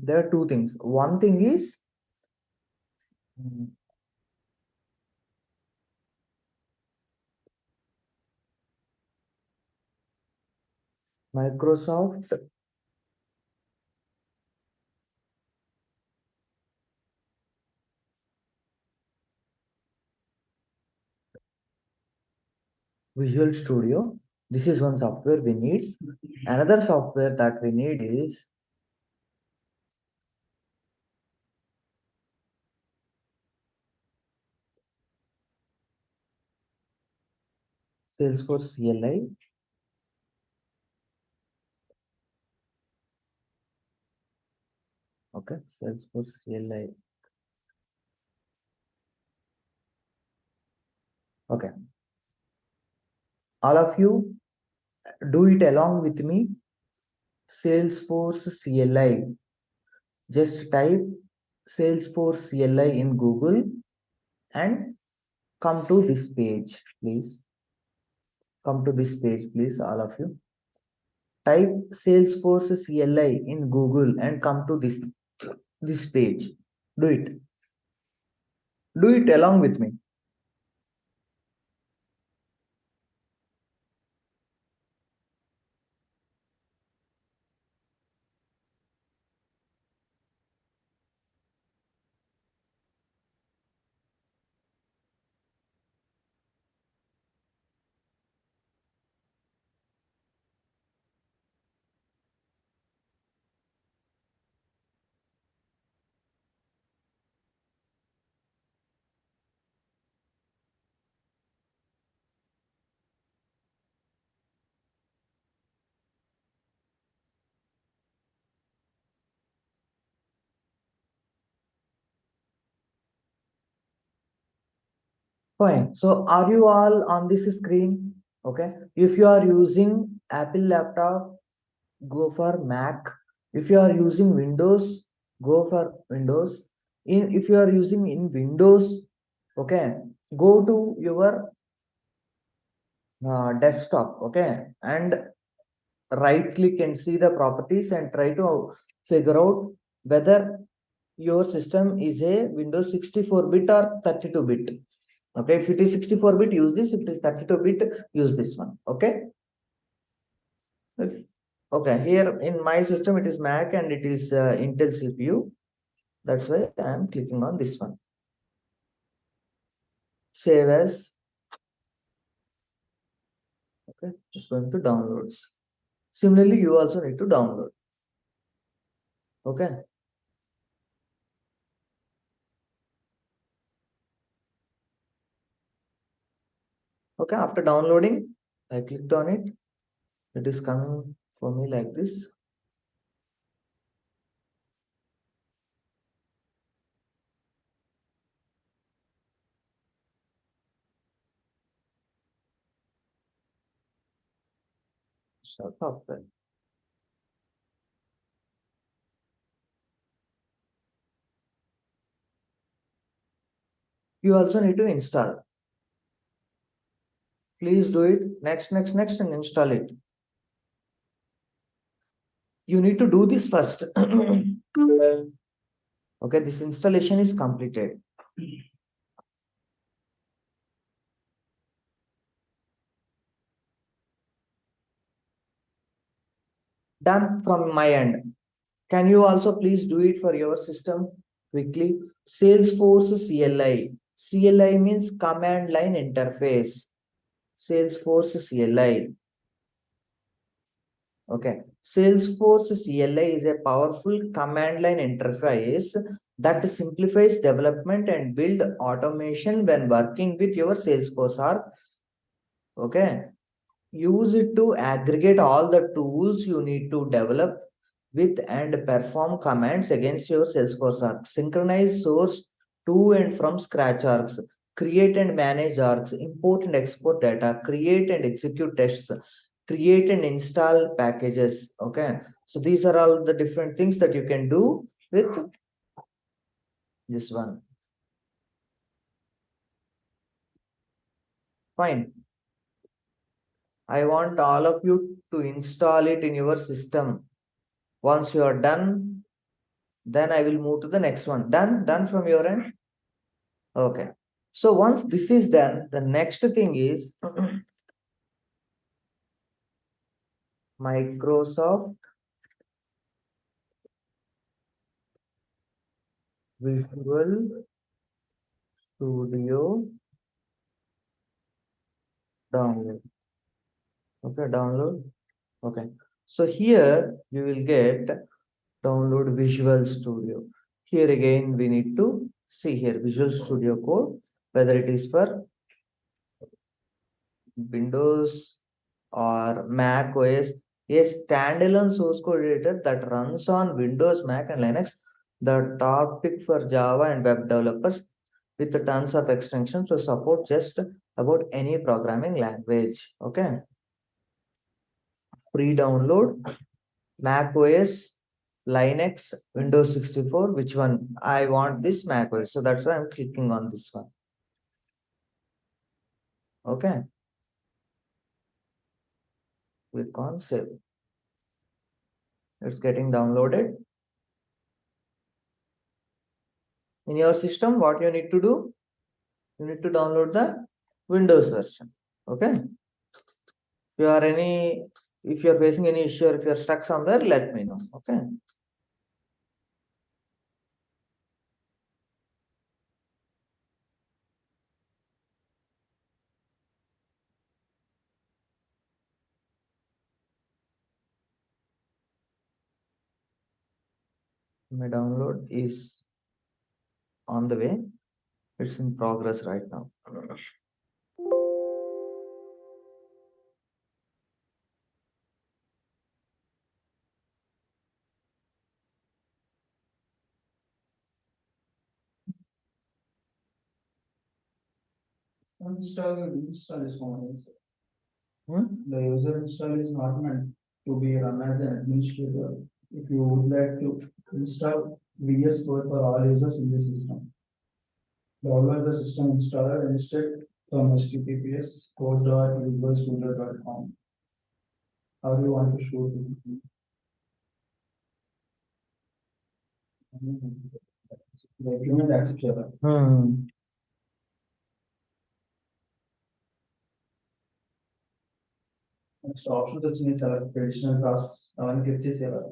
there are two things. One thing is Microsoft Visual Studio. This is one software we need. Another software that we need is Salesforce CLI. Okay, Salesforce CLI. Okay, all of you do it along with me. Salesforce CLI. Just type Salesforce CLI in Google and come to this page, please. Come to this page, please, all of you. Type Salesforce CLI in Google and come to this page. Do it. Do it along with me. Fine. So are you all on this screen? Okay. If you are using Apple laptop, go for Mac. If you are using Windows, go for Windows. If you are using in Windows, okay, go to your desktop, okay, and right click and see the properties and try to figure out whether your system is a Windows 64-bit or 32-bit. Okay, if it is 64-bit, use this. If it is 32-bit, use this one. Okay. Okay, here in my system, it is Mac and it is Intel CPU. That's why I am clicking on this one. Save as. Okay, it's going to downloads. Similarly, you also need to download. Okay. Okay, after downloading, I clicked on it. It is coming for me like this. Software. You also need to install. Please do it. Next, and install it. You need to do this first. Okay, this installation is completed. Done from my end. Can you also please do it for your system quickly? Salesforce CLI. CLI means command line interface. Salesforce CLI. Okay. Salesforce CLI is a powerful command line interface that simplifies development and build automation when working with your Salesforce or okay. Use it to aggregate all the tools you need to develop with and perform commands against your Salesforce arc. Synchronize source to and from scratch arcs. Create and manage arcs. Import and export data. Create and execute tests. Create and install packages. Okay. So these are all the different things that you can do with this one. Fine. I want all of you to install it in your system. Once you are done, Then I will move to the next one. Done from your end? Okay. So once this is done, the next thing is Microsoft Visual Studio download. Okay, download. Okay. So here you will get download Visual Studio. Here again, we need to see here Visual Studio Code, whether it is for Windows or Mac OS, a standalone source code editor that runs on Windows, Mac, and Linux. The top pick for Java and web developers with tons of extensions to support just about any programming language. Okay, free download Mac OS, Linux, Windows 64. Which one? I want this Mac OS, so that's why I'm clicking on this one. Okay, click on save. It's getting downloaded. In your system, what you need to do? You need to download the Windows version. Okay. If you are facing any issue or if you are stuck somewhere, let me know. Okay. My download is on the way. It's in progress right now. Install is common. Hmm? The user install is not meant to be run as an administrator. If you would like to install VS Code for all users in the system, download the system installer instead from https code.visualstudio.com. How do you want to show it? The agreement acceptable. Next option వచ్చింది select traditional tasks అవన్నీ click చేసేవారు.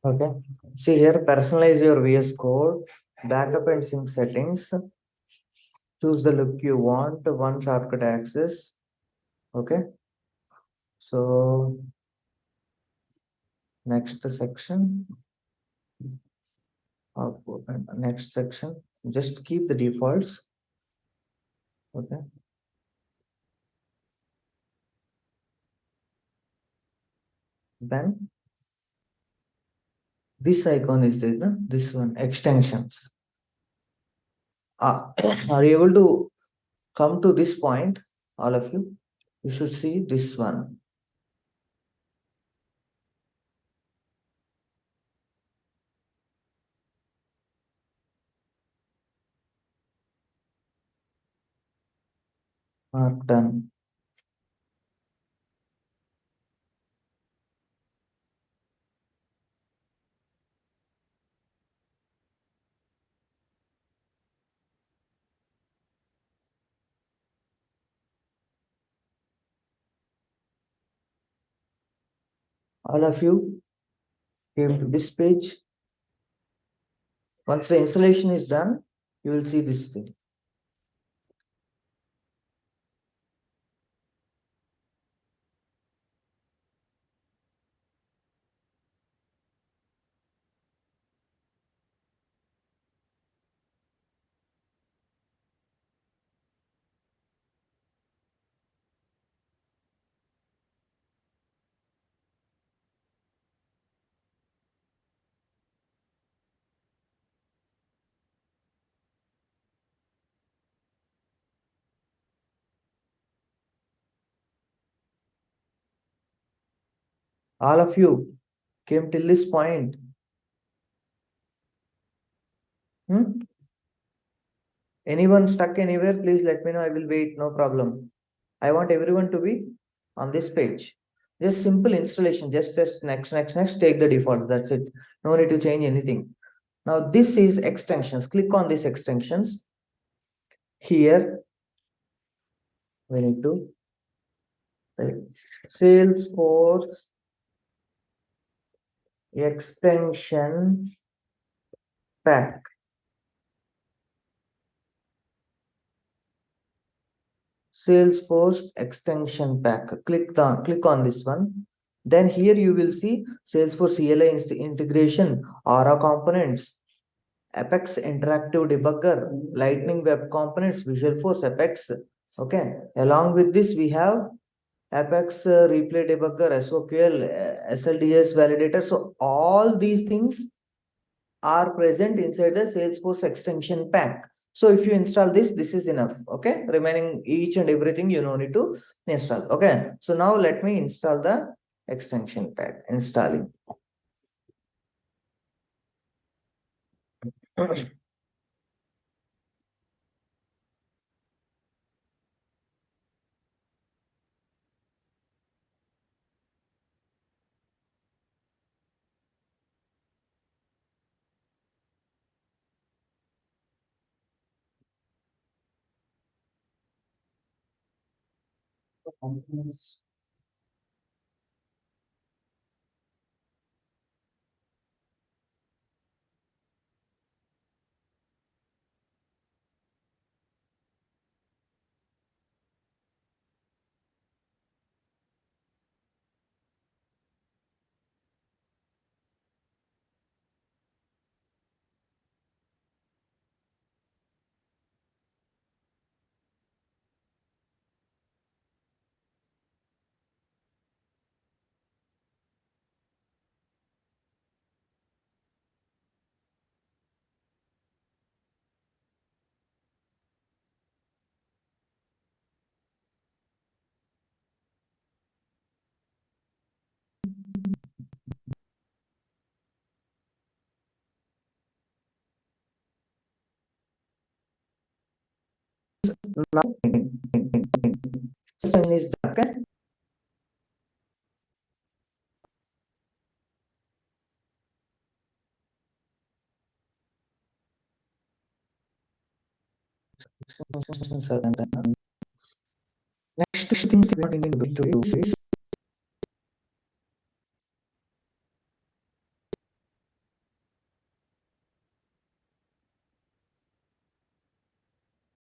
Okay. See here, personalize your VS Code, backup and sync settings. Choose the look you want, one shortcut access. Okay. So next section. Next section. Just keep the defaults. Okay. Then this icon is there, no? This one, extensions. Are you able to come to this point, all of you? You should see this one. Mark done. All of you came to this page. Once the installation is done, you will see this thing. All of you came till this point. Hmm? Anyone stuck anywhere, please let me know. I will wait, no problem. I want everyone to be on this page. Just simple installation, just next, take the default. That's it. No need to change anything. Now this is extensions. Click on these extensions. Here we need to type Salesforce extension pack. Salesforce extension pack. Click on this one. Then here you will see Salesforce CLI integration, Aura components, Apex interactive debugger, Lightning web components, Visualforce Apex. Okay. Along with this, we have Apex replay debugger, SOQL, SLDS validator. So all these things are present inside the Salesforce extension pack. So if you install this, this is enough. Okay. Remaining each and everything you no need to install. Okay. So now let me install the extension pack. Installing. Components. Now is okay. Next thing we are going to do is